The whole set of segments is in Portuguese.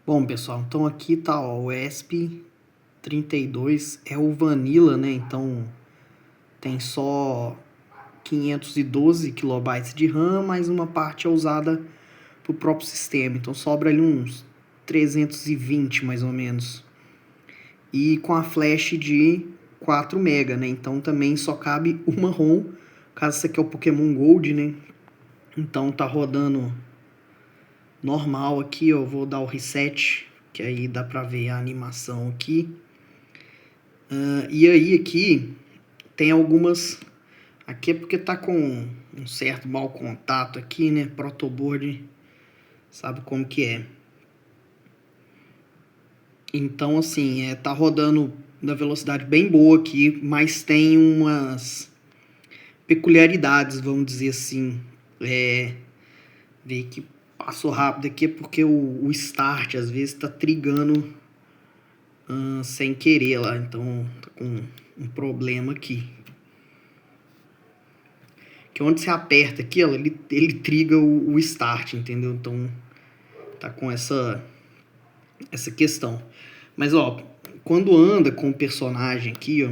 Bom, pessoal, então aqui tá, ó, o ESP32 é o Vanilla, né? Então tem só 512 kilobytes de RAM, mas uma parte é usada pro próprio sistema. Então sobra ali uns 320 mais ou menos. E com a flash de 4 MB, né? Então também só cabe uma ROM, caso você quer o Pokémon Gold, né? Então tá rodando normal aqui, ó, vou dar o reset, que aí dá pra ver a animação aqui. E aí aqui tem algumas... Aqui é porque tá com um certo mau contato aqui, né? Protoboard, sabe como que é. Então, assim, tá rodando na velocidade bem boa aqui, mas tem umas peculiaridades, vamos dizer assim. Ver que passou rápido aqui é porque o start, às vezes, tá trigando sem querer lá. Então, tá com um problema aqui. Que onde você aperta aqui, ó, ele triga o start, entendeu? Então tá com essa questão. Mas ó, quando anda com o personagem aqui, ó,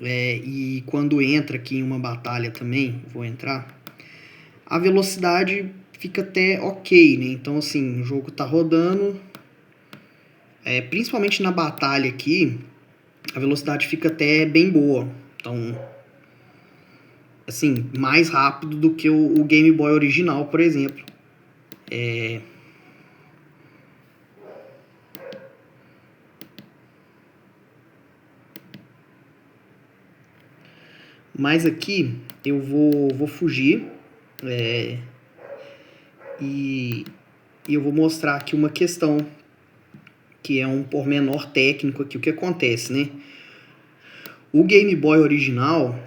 e quando entra aqui em uma batalha também, vou entrar, a velocidade fica até ok, né? Então assim, o jogo tá rodando, principalmente na batalha aqui, a velocidade fica até bem boa. Então, assim, mais rápido do que o Game Boy original, por exemplo. Mas aqui eu vou fugir e eu vou mostrar aqui uma questão que é um pormenor técnico aqui. O que acontece, né? O Game Boy original,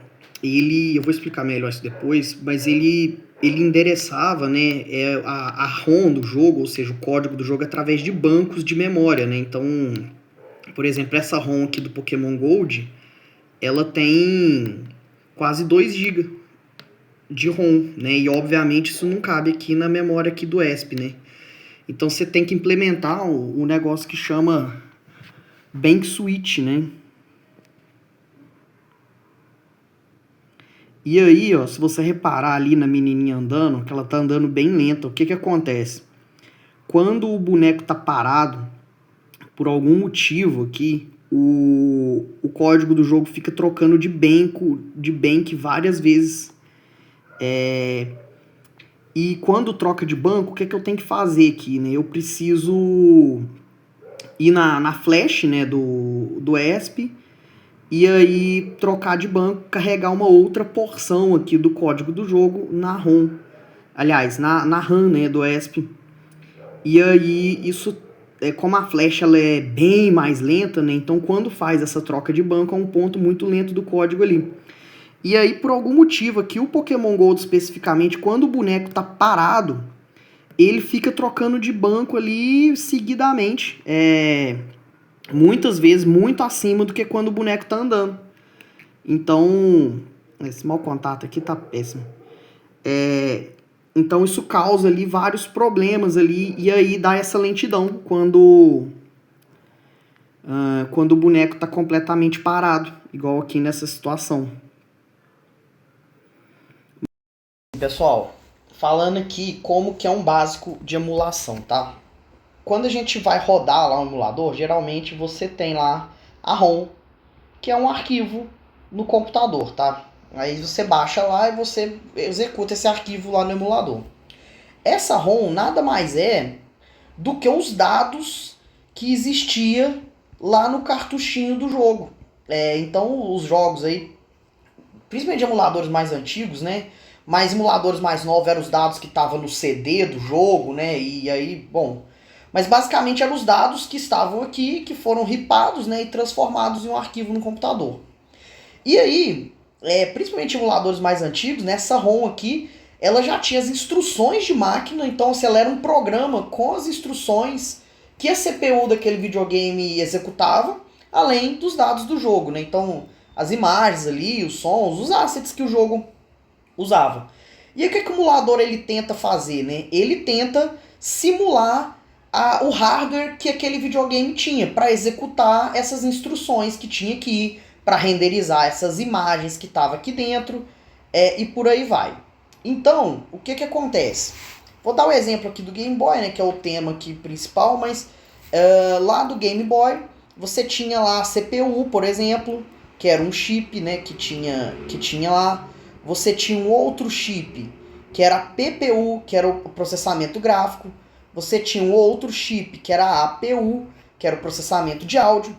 eu vou explicar melhor isso depois, mas ele endereçava, né, a ROM do jogo, ou seja, o código do jogo através de bancos de memória, né? Então, por exemplo, essa ROM aqui do Pokémon Gold, ela tem quase 2 GB de ROM, né? E obviamente isso não cabe aqui na memória aqui do ESP, né? Então você tem que implementar um negócio que chama Bank Switch, né? E aí, ó, se você reparar ali na menininha andando, que ela tá andando bem lenta, o que que acontece? Quando o boneco tá parado, por algum motivo aqui, o código do jogo fica trocando de bank várias vezes. E quando troca de banco, o que que eu tenho que fazer aqui, né? Eu preciso ir na flash, né, do ESP, e aí trocar de banco, carregar uma outra porção aqui do código do jogo na ROM. Aliás, na RAM, né, do ESP. E aí, isso, como a flash ela é bem mais lenta, né, então quando faz essa troca de banco é um ponto muito lento do código ali. E aí, por algum motivo aqui, o Pokémon Gold especificamente, quando o boneco tá parado, ele fica trocando de banco ali seguidamente. Muitas vezes muito acima do que quando o boneco tá andando. Então, esse mau contato aqui tá péssimo. Então isso causa ali vários problemas ali e aí dá essa lentidão quando o boneco tá completamente parado, igual aqui nessa situação. Pessoal, falando aqui como que é um básico de emulação, tá? Quando a gente vai rodar lá um emulador, geralmente você tem lá a ROM, que é um arquivo no computador, tá? Aí você baixa lá e você executa esse arquivo lá no emulador. Essa ROM nada mais é do que os dados que existia lá no cartuchinho do jogo. Então os jogos aí, principalmente de emuladores mais antigos, né? Mas emuladores mais novos eram os dados que estavam no CD do jogo, né? E aí, bom... Mas basicamente eram os dados que estavam aqui, que foram ripados, né, e transformados em um arquivo no computador. E aí, principalmente emuladores mais antigos, nessa ROM aqui, ela já tinha as instruções de máquina, então assim, ela era um programa com as instruções que a CPU daquele videogame executava, além dos dados do jogo, né? Então, as imagens ali, os sons, os assets que o jogo usava. E aí o que o emulador ele tenta fazer, né? Ele tenta simular o hardware que aquele videogame tinha para executar essas instruções que tinha aqui, para renderizar essas imagens que estava aqui dentro, e por aí vai. Então, o que acontece? Vou dar o exemplo aqui do Game Boy, né, que é o tema aqui principal, mas lá do Game Boy você tinha lá a CPU, por exemplo, que era um chip, né, que tinha lá. Você tinha um outro chip, que era a PPU, que era o processamento gráfico. Você tinha um outro chip, que era a APU, que era o processamento de áudio.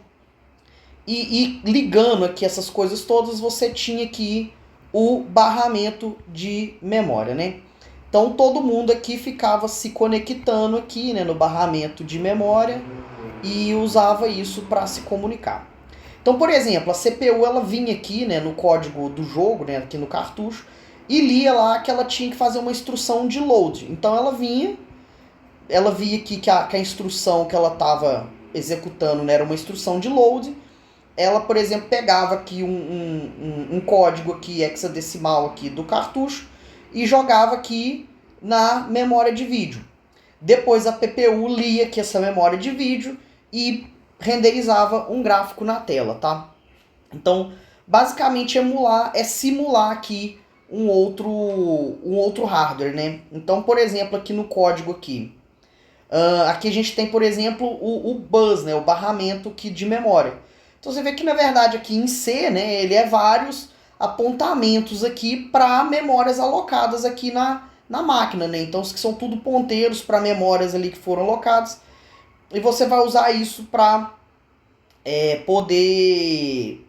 E ligando aqui essas coisas todas, você tinha aqui o barramento de memória, né? Então todo mundo aqui ficava se conectando aqui, né, no barramento de memória e usava isso para se comunicar. Então, por exemplo, a CPU ela vinha aqui, né, no código do jogo, né, aqui no cartucho, e lia lá que ela tinha que fazer uma instrução de load. Então ela via aqui que a instrução que ela estava executando, né, era uma instrução de load. Ela, por exemplo, pegava aqui um código aqui hexadecimal aqui do cartucho e jogava aqui na memória de vídeo. Depois a PPU lia aqui essa memória de vídeo e renderizava um gráfico na tela, tá? Então, basicamente simular aqui um outro hardware, né? Então, por exemplo, aqui no código aqui, aqui a gente tem, por exemplo, o bus, né? O barramento aqui de memória. Então você vê que na verdade aqui em C, né? Ele é vários apontamentos aqui para memórias alocadas aqui na máquina, né? Então que são tudo ponteiros para memórias ali que foram alocadas. E você vai usar isso para poder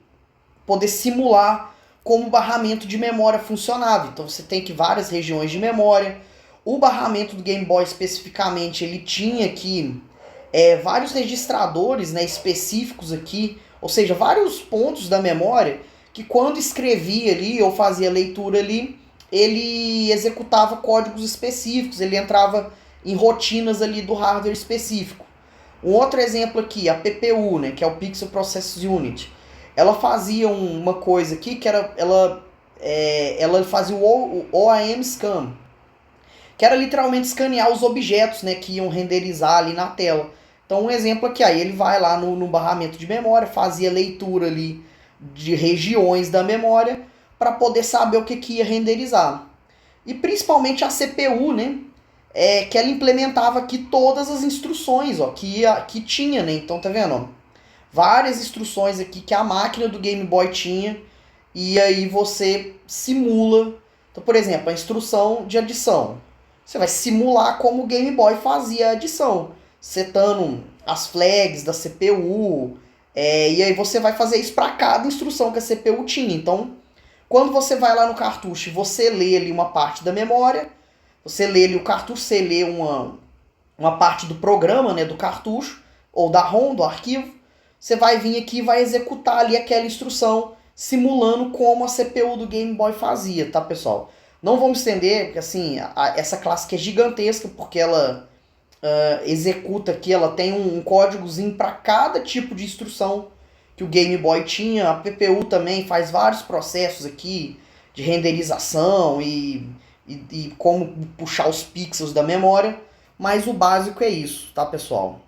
simular como o barramento de memória funcionava. Então você tem que várias regiões de memória. O barramento do Game Boy especificamente, ele tinha aqui vários registradores, né, específicos aqui, ou seja, vários pontos da memória que quando escrevia ali ou fazia leitura ali, ele executava códigos específicos, ele entrava em rotinas ali do hardware específico. Um outro exemplo aqui, a PPU, né, que é o Pixel Process Unit. Ela fazia uma coisa aqui que era ela fazia o OAM Scan, que era literalmente escanear os objetos, né, que iam renderizar ali na tela. Então um exemplo aqui, aí ele vai lá no barramento de memória, fazia leitura ali de regiões da memória para poder saber o que ia renderizar. E principalmente a CPU, né, que ela implementava aqui todas as instruções, ó, que tinha, né? Então tá vendo, ó? Várias instruções aqui que a máquina do Game Boy tinha, e aí você simula. Então, por exemplo, a instrução de adição. Você vai simular como o Game Boy fazia a adição, setando as flags da CPU, e aí você vai fazer isso para cada instrução que a CPU tinha. Então, quando você vai lá no cartucho e você lê ali uma parte da memória, você lê ali o cartucho, você lê uma parte do programa, né, do cartucho, ou da ROM, do arquivo, você vai vir aqui e vai executar ali aquela instrução, simulando como a CPU do Game Boy fazia, tá, pessoal? Não vamos estender, porque assim, essa classe aqui é gigantesca, porque ela executa aqui, ela tem um códigozinho para cada tipo de instrução que o Game Boy tinha. A PPU também faz vários processos aqui de renderização e como puxar os pixels da memória, mas o básico é isso, tá, pessoal?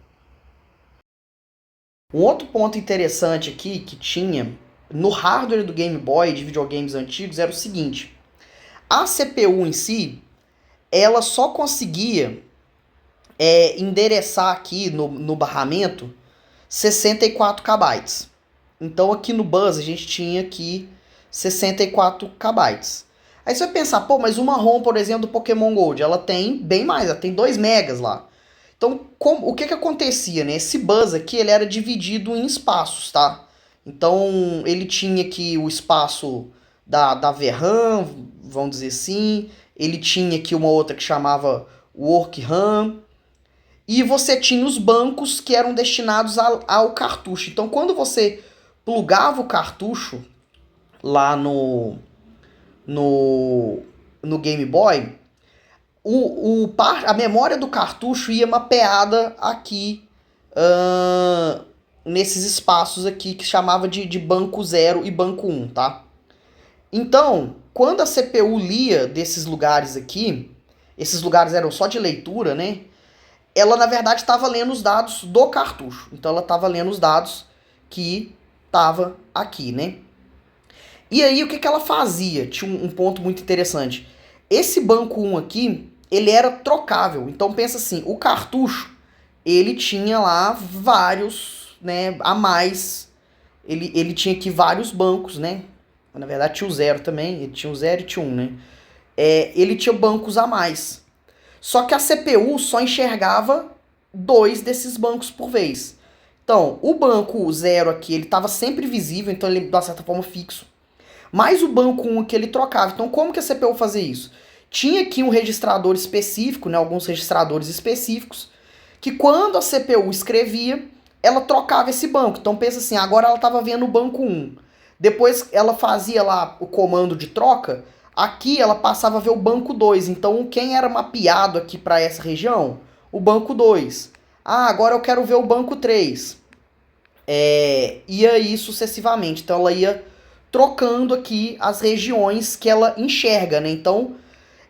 Um outro ponto interessante aqui que tinha no hardware do Game Boy de videogames antigos era o seguinte: a CPU em si, ela só conseguia endereçar aqui no barramento 64 KB. Então aqui no bus a gente tinha aqui 64 KB. Aí você vai pensar, pô, mas uma ROM, por exemplo, do Pokémon Gold, ela tem bem mais, ela tem 2 megas lá. Então, o que acontecia, né? Esse bus aqui, ele era dividido em espaços, tá? Então, ele tinha aqui o espaço da VRAM, vamos dizer assim. Ele tinha aqui uma outra que chamava Work RAM. E você tinha os bancos que eram destinados ao cartucho. Então, quando você plugava o cartucho lá no Game Boy, a memória do cartucho ia mapeada aqui nesses espaços aqui que chamava de banco 0 e banco 1, tá? Então, quando a CPU lia desses lugares aqui, esses lugares eram só de leitura, né? ela na verdade estava lendo os dados do cartucho. Então ela estava lendo os dados que tava aqui, né? E aí o que ela fazia? Tinha um ponto muito interessante. Esse banco 1 aqui, ele era trocável. Então pensa assim, o cartucho, ele tinha lá vários, né, a mais. Ele tinha aqui vários bancos, né? Na verdade tinha o 0 também, ele tinha o 0 e tinha 1, né? Ele tinha bancos a mais. Só que a CPU só enxergava 2 desses bancos por vez. Então, o banco 0 aqui, ele estava sempre visível, então ele, de uma certa forma, fixo. Mas o banco 1 aqui, ele trocava. Então, como que a CPU fazia isso? Tinha aqui um registrador específico, né, alguns registradores específicos, que quando a CPU escrevia, ela trocava esse banco. Então, pensa assim, agora ela estava vendo o banco 1. Depois ela fazia lá o comando de troca, aqui ela passava a ver o banco 2. Então, quem era mapeado aqui para essa região? O banco 2. Ah, agora eu quero ver o banco 3. E aí sucessivamente. Então, ela ia trocando aqui as regiões que ela enxerga, né? Então,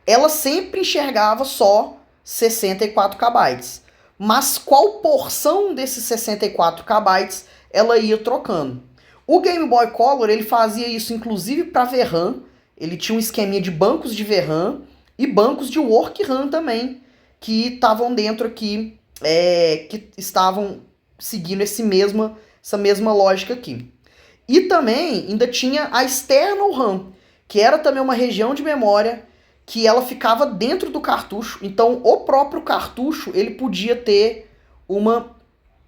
ela sempre enxergava só 64 KB. Mas qual porção desses 64 KB ela ia trocando? O Game Boy Color, ele fazia isso inclusive para VRAM. Ele tinha um esqueminha de bancos de VRAM e bancos de Work RAM também, que estavam dentro aqui, que estavam seguindo essa mesma lógica aqui. E também ainda tinha a external RAM, que era também uma região de memória que ela ficava dentro do cartucho. Então, o próprio cartucho, ele podia ter uma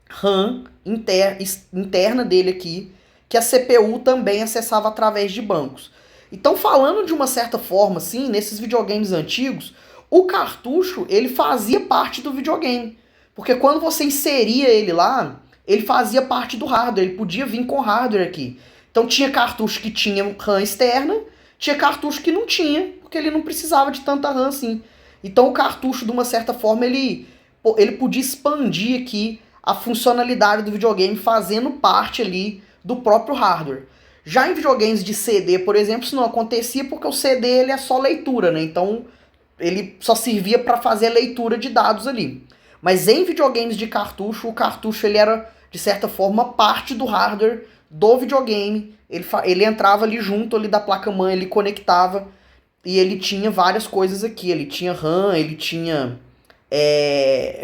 RAM interna dele aqui, que a CPU também acessava através de bancos. Então, falando de uma certa forma, assim, nesses videogames antigos, o cartucho, ele fazia parte do videogame. Porque quando você inseria ele lá, ele fazia parte do hardware, ele podia vir com hardware aqui. Então tinha cartucho que tinha RAM externa, tinha cartucho que não tinha, porque ele não precisava de tanta RAM assim. Então o cartucho, de uma certa forma, ele podia expandir aqui a funcionalidade do videogame, fazendo parte ali do próprio hardware. Já em videogames de CD, por exemplo, isso não acontecia porque o CD ele é só leitura, né? Então ele só servia para fazer a leitura de dados ali. Mas em videogames de cartucho, o cartucho ele era, de certa forma, parte do hardware do videogame. Ele entrava ali junto ali da placa-mãe, ele conectava e ele tinha várias coisas aqui. Ele tinha RAM, ele tinha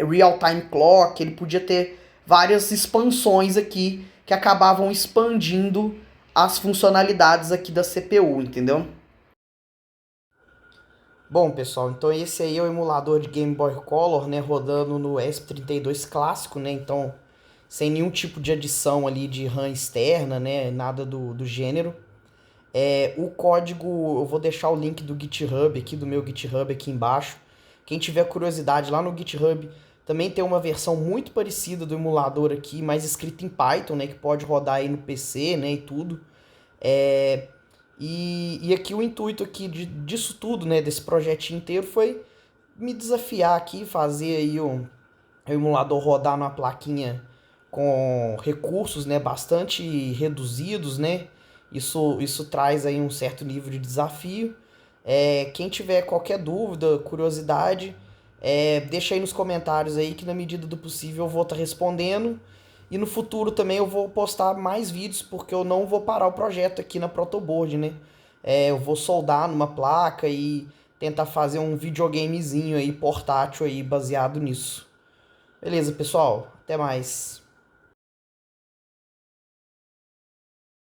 real-time clock, ele podia ter várias expansões aqui que acabavam expandindo as funcionalidades aqui da CPU, entendeu? Bom, pessoal, então esse aí é o emulador de Game Boy Color, né, rodando no ESP32 clássico, né, então sem nenhum tipo de adição ali de RAM externa, né, nada do gênero. O código, eu vou deixar o link do GitHub aqui, do meu GitHub aqui embaixo. Quem tiver curiosidade, lá no GitHub também tem uma versão muito parecida do emulador aqui, mas escrita em Python, né, que pode rodar aí no PC, né, e tudo. E aqui o intuito aqui disso tudo, né, desse projetinho inteiro, foi me desafiar aqui, fazer aí o emulador rodar numa plaquinha com recursos, né, bastante reduzidos, né? Isso traz aí um certo nível de desafio. Quem tiver qualquer dúvida, curiosidade, deixa aí nos comentários aí que na medida do possível eu vou estar respondendo. E no futuro também eu vou postar mais vídeos, porque eu não vou parar o projeto aqui na Protoboard, né? Eu vou soldar numa placa e tentar fazer um videogamezinho aí portátil aí baseado nisso. Beleza, pessoal? Até mais.